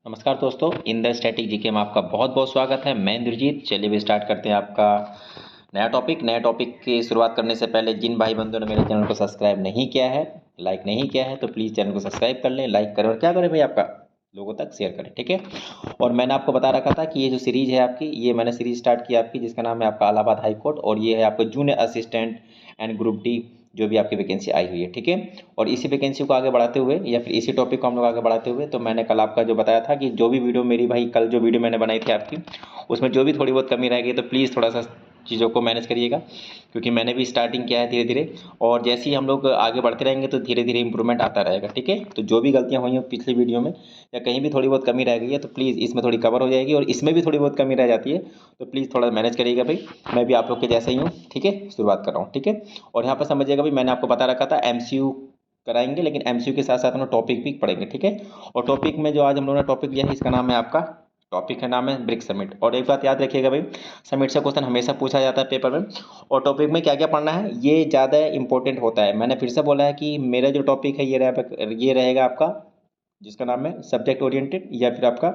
नमस्कार दोस्तों, in the static GK में आपका बहुत बहुत स्वागत है। मैं इंद्रजीत। चलिए भी स्टार्ट करते हैं आपका नया टॉपिक की शुरुआत करने से पहले जिन भाई बंधुओं ने मेरे चैनल को सब्सक्राइब नहीं किया है, लाइक नहीं किया है, तो प्लीज़ चैनल को सब्सक्राइब कर लें, लाइक करें और क्या करें भाई, आपका लोगों तक शेयर करें, ठीक है। और मैंने आपको बता रखा था कि ये जो सीरीज़ है आपकी, ये मैंने सीरीज़ स्टार्ट की आपकी, जिसका नाम है आपका इलाहाबाद हाई कोर्ट, और ये है आपका junior assistant and group D जो भी आपकी वैकेंसी आई हुई है, ठीक है। और इसी वैकेंसी को आगे बढ़ाते हुए या फिर इसी टॉपिक को हम लोग आगे बढ़ाते हुए, तो मैंने कल आपका जो बताया था कि जो भी वीडियो मेरी भाई कल जो वीडियो मैंने बनाई थी आपकी, उसमें जो भी थोड़ी बहुत कमी रह गई तो प्लीज़ थोड़ा सा चीज़ों को मैनेज करिएगा, क्योंकि मैंने भी स्टार्टिंग किया है धीरे धीरे, और जैसे ही हम लोग आगे बढ़ते रहेंगे तो धीरे धीरे इंप्रूवमेंट आता रहेगा, ठीक है। तो जो भी गलतियाँ हुई हैं पिछली वीडियो में या कहीं भी थोड़ी बहुत कमी रह गई है तो प्लीज़ इसमें थोड़ी कवर हो जाएगी, और इसमें भी थोड़ी बहुत कमी रह जाती है तो प्लीज़ थोड़ा मैनेज करिएगा भाई। मैं भी आप लोग के जैसा ही हूँ, ठीक है। शुरुआत कर रहा हूँ, ठीक है। और यहाँ पर समझिएगा भाई, मैंने आपको बता रखा था एमसीयू कराएंगे, लेकिन एमसीयू के साथ साथ हम लोग टॉपिक भी पढ़ेंगे, ठीक है। और टॉपिक में जो आज हम लोगों ने टॉपिक लिया है, इसका नाम है आपका, टॉपिक का नाम है ब्रिक समिट। और एक बात याद रखिएगा भाई, समिट से क्वेश्चन हमेशा पूछा जाता है पेपर में, और टॉपिक में क्या क्या पढ़ना है ये ज़्यादा इंपॉर्टेंट होता है। मैंने फिर से बोला है कि मेरा जो टॉपिक है ये रहेगा आपका, जिसका नाम है सब्जेक्ट ओरिएंटेड या फिर आपका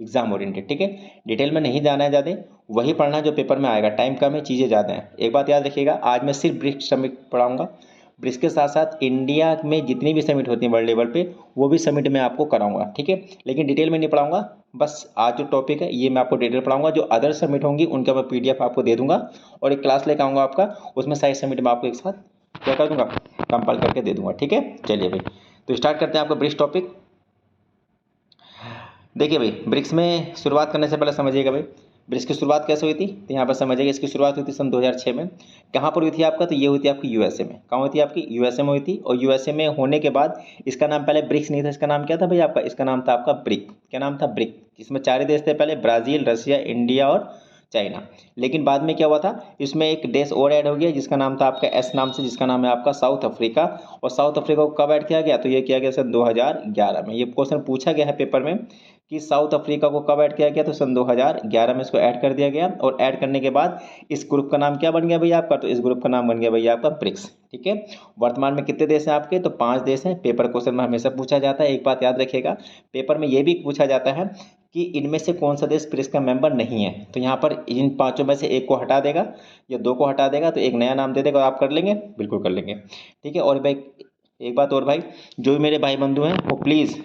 एग्जाम ओरिएंटेड, ठीक है। डिटेल में नहीं जाना है ज़्यादा, वही पढ़ना है जो पेपर में आएगा। टाइम कम है, चीज़ें ज़्यादा हैं। एक बात याद रखिएगा, आज मैं सिर्फ ब्रिक समिट पढ़ाऊंगा। ब्रिक्स के साथ साथ इंडिया में जितनी भी समिट होती हैं वर्ल्ड लेवल पे, वो भी समिट मैं आपको कराऊंगा, ठीक है। लेकिन डिटेल में नहीं पढ़ाऊंगा, बस आज जो टॉपिक है ये मैं आपको डिटेल पढ़ाऊंगा। जो अदर समिट होंगी उनका मैं पीडीएफ आपको दे दूंगा, और एक क्लास लेकर आऊँगा आपका, उसमें सारी समिट में आपको एक साथ क्या कर दूंगा, कंपाइल करके दे दूंगा, ठीक है। चलिए भाई, तो स्टार्ट करते हैं आपका ब्रिक्स टॉपिक। देखिए भाई, ब्रिक्स में शुरुआत करने से पहले समझिएगा भाई, ब्रिक्स की शुरुआत कैसे हुई थी, तो यहाँ पर समझिएगा इसकी शुरुआत हुई थी सन 2006 में। कहाँ पर हुई थी आपका, तो ये हुई थी आपकी यूएसए में। कहाँ हुई थी आपकी, यूएसए में हुई थी। और यूएसए में होने के बाद इसका नाम पहले ब्रिक्स नहीं था, इसका नाम क्या था भाई आपका, इसका नाम था आपका ब्रिक। क्या नाम था, ब्रिक। इसमें 4 देश थे पहले, ब्राज़ील, रसिया, इंडिया और चाइना। लेकिन बाद में क्या हुआ था, इसमें एक देश और ऐड हो गया जिसका नाम था आपका एस नाम से, जिसका नाम है आपका साउथ अफ्रीका। और साउथ अफ्रीका को कब ऐड किया गया, तो ये किया गया सन 2011 में। ये क्वेश्चन पूछा गया है पेपर में कि साउथ अफ्रीका को कब ऐड किया गया, तो सन 2011 में इसको ऐड कर दिया गया। और ऐड करने के बाद इस ग्रुप का नाम क्या बन गया भैया आपका, तो इस ग्रुप का नाम बन गया भैया आपका ब्रिक्स, ठीक है। वर्तमान में कितने देश हैं आपके, तो 5 देश हैं। पेपर क्वेश्चन में हमेशा पूछा जाता है। एक बात याद रखिएगा, पेपर में ये भी पूछा जाता है कि इनमें से कौन सा देश ब्रिक्स का मेंबर नहीं है। तो यहाँ पर इन 5 में से एक को हटा देगा या 2 को हटा देगा, तो एक नया नाम दे देगा। आप कर लेंगे, बिल्कुल कर लेंगे, ठीक है। और भाई एक बात और भाई, जो भी मेरे भाई बंधु हैं वो प्लीज़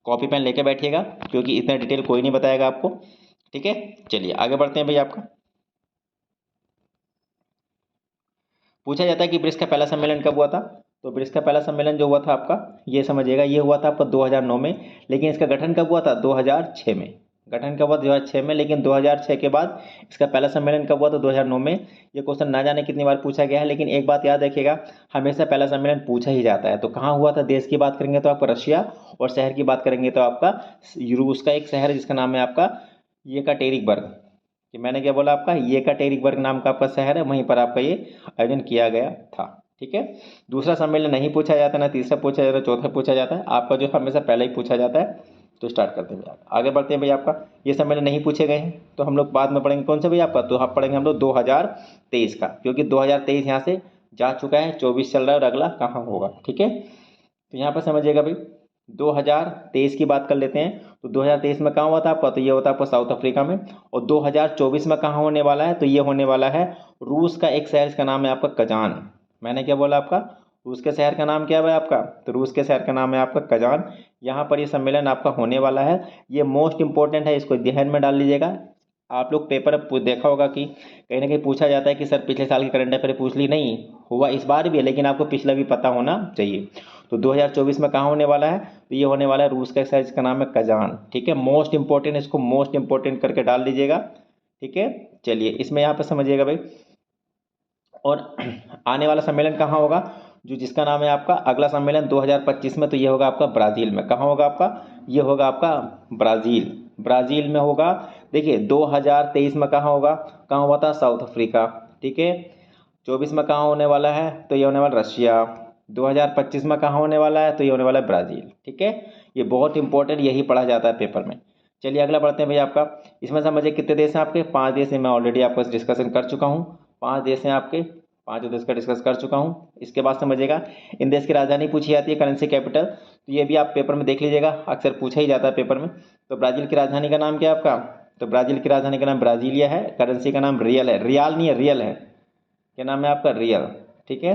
कॉपी पेन लेके बैठिएगा, क्योंकि इतना डिटेल कोई नहीं बताएगा आपको, ठीक है। चलिए आगे बढ़ते हैं भाई। आपका पूछा जाता है कि ब्रिक्स का पहला सम्मेलन कब हुआ था, तो ब्रिक्स का पहला सम्मेलन जो हुआ था आपका, ये समझिएगा, ये हुआ था आपका 2009 में। लेकिन इसका गठन कब हुआ था, 2006 में। गठन कब हुआ, 2006 में। लेकिन 2006 के बाद इसका पहला सम्मेलन कब हुआ, तो 2009 में। ये क्वेश्चन ना जाने कितनी बार पूछा गया है, लेकिन एक बात याद रखिएगा, हमेशा पहला सम्मेलन पूछा ही जाता है। तो कहाँ हुआ था, देश की बात करेंगे तो आपका रशिया, और शहर की बात करेंगे तो आपका रूस का एक शहर है जिसका नाम है आपका येकाटेरिनबर्ग। कि मैंने क्या बोला आपका, येकाटेरिनबर्ग नाम का आपका शहर है, वहीं पर आपका ये आयोजन किया गया था, ठीक है। दूसरा सम्मेलन नहीं पूछा जाता, ना तीसरा पूछा जाता, चौथा पूछा जाता है। आपका जो हमेशा पहले ही पूछा जाता है। तो स्टार्ट करते हैं भैया, आगे बढ़ते हैं भैया। आपका ये सम्मेलन नहीं पूछे गए हैं तो हम लोग बाद में पढ़ेंगे। कौन सा भैया आपका, तो आप पढ़ेंगे हम लोग 2023 का, क्योंकि 2023 यहाँ से जा चुका है, 24 चल रहा है, और अगला कहाँ होगा, ठीक है। तो यहाँ पर समझिएगा भाई, 2023 की बात कर लेते हैं। तो 2023 में कहाँ हुआ था आपका, तो ये होता है आपका साउथ अफ्रीका में। और 2024 में कहाँ होने वाला है, तो ये होने वाला है रूस का एक शहर, इसका नाम है आपका कजान। मैंने क्या बोला आपका, रूस के शहर का नाम क्या है आपका, तो रूस के शहर का नाम है आपका कजान। यहाँ पर ये सम्मेलन आपका होने वाला है। ये मोस्ट इंपॉर्टेंट है, इसको ध्यान में डाल लीजिएगा। आप लोग पेपर देखा होगा कि कहीं ना कहीं पूछा जाता है कि सर पिछले साल की करंट अफेयर पूछ ली, नहीं हुआ इस बार भी है, लेकिन आपको पिछला भी पता होना चाहिए। तो 2024 में कहाँ होने वाला है, तो ये होने वाला है रूस का शहर जिसका नाम है कजान, ठीक है। मोस्ट इंपॉर्टेंट, इसको मोस्ट इंपॉर्टेंट करके डाल दीजिएगा, ठीक है। चलिए इसमें यहाँ पर समझिएगा भाई। और आने वाला सम्मेलन कहाँ होगा, जो जिसका नाम है आपका अगला सम्मेलन 2025 में, तो ये होगा आपका ब्राज़ील में। कहाँ होगा आपका, ये होगा आपका ब्राज़ील, ब्राज़ील में होगा। देखिए 2023 में कहाँ होगा, कहाँ हुआ था, साउथ अफ्रीका, ठीक है। 24 में कहाँ होने वाला है, तो ये होने वाला रशिया। 2025 में कहाँ होने वाला है, तो ये होने वाला है ब्राज़ील, ठीक है। ये बहुत इंपॉर्टेंट, यही पढ़ा जाता है पेपर में। चलिए अगला बढ़ते हैं भैया। आपका इसमें समझिए कितने देश हैं आपके, 5 देश हैं। मैं ऑलरेडी आपको डिस्कशन कर चुका हूँ, 5 देश हैं आपके, 5 देश का डिस्कस कर चुका हूँ। इसके बाद समझिएगा, इन देश की राजधानी पूछी जाती है, करेंसी कैपिटल। तो ये भी आप पेपर में देख लीजिएगा, अक्सर पूछा ही जाता है पेपर में। तो ब्राज़ील की राजधानी का नाम क्या है आपका? तो ब्राज़ील की राजधानी का नाम ब्राज़ीलिया है, करेंसी का नाम रियल है, रियाल नहीं है, रियल है। क्या नाम है आपका? रियल। ठीक है,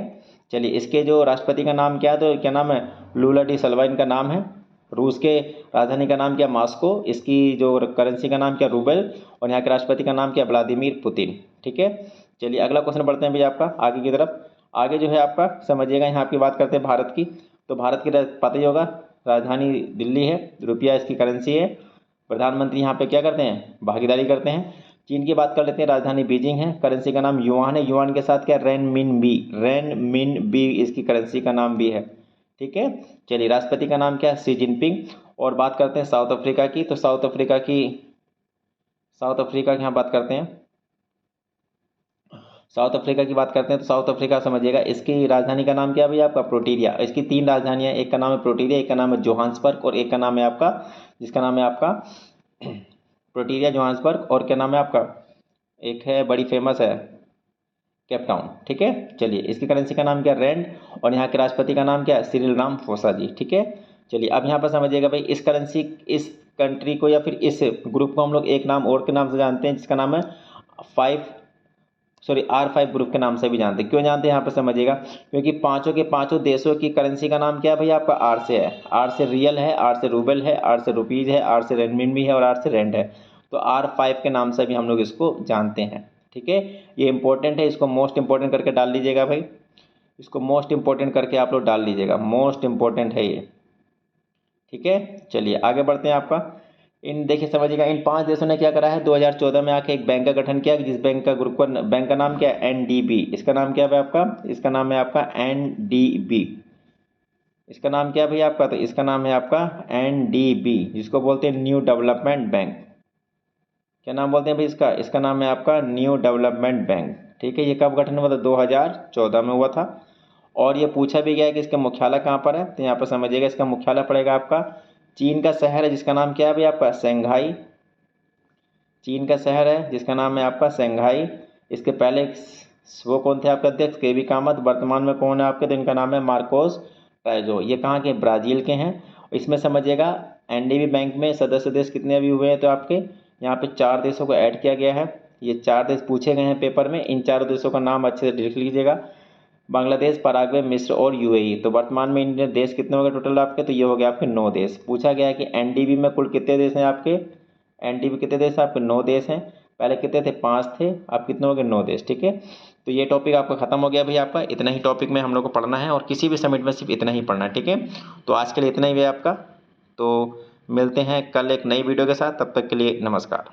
चलिए इसके जो राष्ट्रपति का नाम क्या है, तो क्या नाम है? लूला डी सिल्वा इनका नाम है। रूस के राजधानी का नाम क्या? मॉस्को। इसकी जो करेंसी का नाम क्या? रूबल। और यहाँ के राष्ट्रपति का नाम क्या? Vladimir Putin. ठीक है, चलिए अगला क्वेश्चन बढ़ते हैं भैया आपका आगे की तरफ। आगे जो है आपका समझिएगा, यहाँ आपकी बात करते हैं भारत की। तो भारत की पता ही होगा, राजधानी दिल्ली है, रुपया इसकी करेंसी है। प्रधानमंत्री यहाँ पे क्या करते हैं? भागीदारी करते हैं। चीन की बात कर लेते हैं, राजधानी बीजिंग है, करेंसी का नाम युआन है। युआन के साथ क्या? रेन मिन बी इसकी करेंसी का नाम भी है। ठीक है, चलिए राष्ट्रपति का नाम क्या है? Xi Jinping. और बात करते हैं साउथ अफ्रीका की। तो साउथ अफ्रीका की यहाँ बात करते हैं, साउथ अफ्रीका की बात करते हैं। तो साउथ अफ्रीका समझिएगा, इसकी राजधानी का नाम क्या है भैया आपका? प्रोटीरिया। इसकी 3 राजधानियाँ, एक का नाम है प्रोटीरिया, एक का नाम है जोहान्सबर्ग और एक का नाम है आपका, जिसका नाम है आपका प्रोटीरिया, जोहान्सबर्ग, और क्या नाम है आपका? एक है बड़ी फेमस है, केप टाउन। ठीक है, चलिए इसकी करेंसी का नाम क्या? रैंड। और यहाँ के राष्ट्रपति का नाम क्या है? सिरिल रामाफोसा जी। ठीक है, चलिए अब यहाँ पर समझिएगा भाई, इस करेंसी, इस कंट्री को या फिर इस ग्रुप को हम लोग एक नाम और के नाम से जानते हैं, जिसका नाम है R5 ग्रुप के नाम से भी जानते हैं। क्यों जानते हैं यहाँ पर समझिएगा, क्योंकि पांचों के पांचों देशों की करेंसी का नाम क्या है भैया आपका? आर से है। आर से रियल है, आर से रूबल है, आर से रुपीज़ है, आर से रेनमिनबी है और आर से रेंड है। तो R5 के नाम से भी हम लोग इसको जानते हैं। ठीक है, ये इंपॉर्टेंट है, इसको मोस्ट इंपॉर्टेंट करके डाल लीजिएगा भाई, इसको मोस्ट इंपॉर्टेंट करके आप लोग डाल लीजिएगा, मोस्ट इंपॉर्टेंट है ये। ठीक है, चलिए आगे बढ़ते हैं आपका। इन देखिए समझिएगा, इन 5 देशों ने क्या करा है? 2014 में आके एक बैंक का गठन किया, जिस बैंक का नाम क्या है? एनडीबी। इसका नाम क्या है आपका? इसका नाम है आपका एनडीबी। इसका नाम क्या है भैया आपका? तो इसका नाम है आपका एनडीबी, जिसको बोलते हैं न्यू डेवलपमेंट बैंक। क्या नाम बोलते हैं भाई इसका? इसका नाम है आपका न्यू डेवलपमेंट बैंक। ठीक है, ये कब गठन हुआ था? 2014 में हुआ था। और ये पूछा भी गया है कि इसका मुख्यालय कहाँ पर है, तो यहाँ पर समझिएगा, इसका मुख्यालय पड़ेगा आपका चीन का शहर है, जिसका नाम क्या है भाई आपका? शंघाई। चीन का शहर है जिसका नाम है आपका शंघाई। इसके पहले वो कौन थे आपके अध्यक्ष? केवी कामत। वर्तमान में कौन है आपके? तो इनका नाम है मार्कोस पैजो। ये कहाँ के? ब्राज़ील के हैं। इसमें समझिएगा, एनडीबी बैंक में सदस्य देश कितने अभी हुए हैं? तो आपके यहाँ पे 4 देशों को ऐड किया गया है। ये 4 देश पूछे गए हैं पेपर में, इन 4 देशों का नाम अच्छे से लिख लीजिएगा, बांग्लादेश, पराग्वे, मिस्र और यूएई। तो वर्तमान में इन देश कितने हो गए टोटल आपके? तो ये हो गए आपके 9 देश। पूछा गया है कि एनडीबी में कुल कितने देश हैं आपके? एनडीबी कितने देश आपके? 9 देश हैं। पहले कितने थे? 5 थे, अब कितने हो गए? 9 देश। ठीक है, तो ये टॉपिक आपका खत्म हो गया भैया आपका। इतना ही टॉपिक में हम लोग को पढ़ना है और किसी भी समिट में सिर्फ इतना ही पढ़ना है। ठीक है, तो आज के लिए इतना ही है आपका। तो मिलते हैं कल एक नई वीडियो के साथ, तब तक के लिए नमस्कार।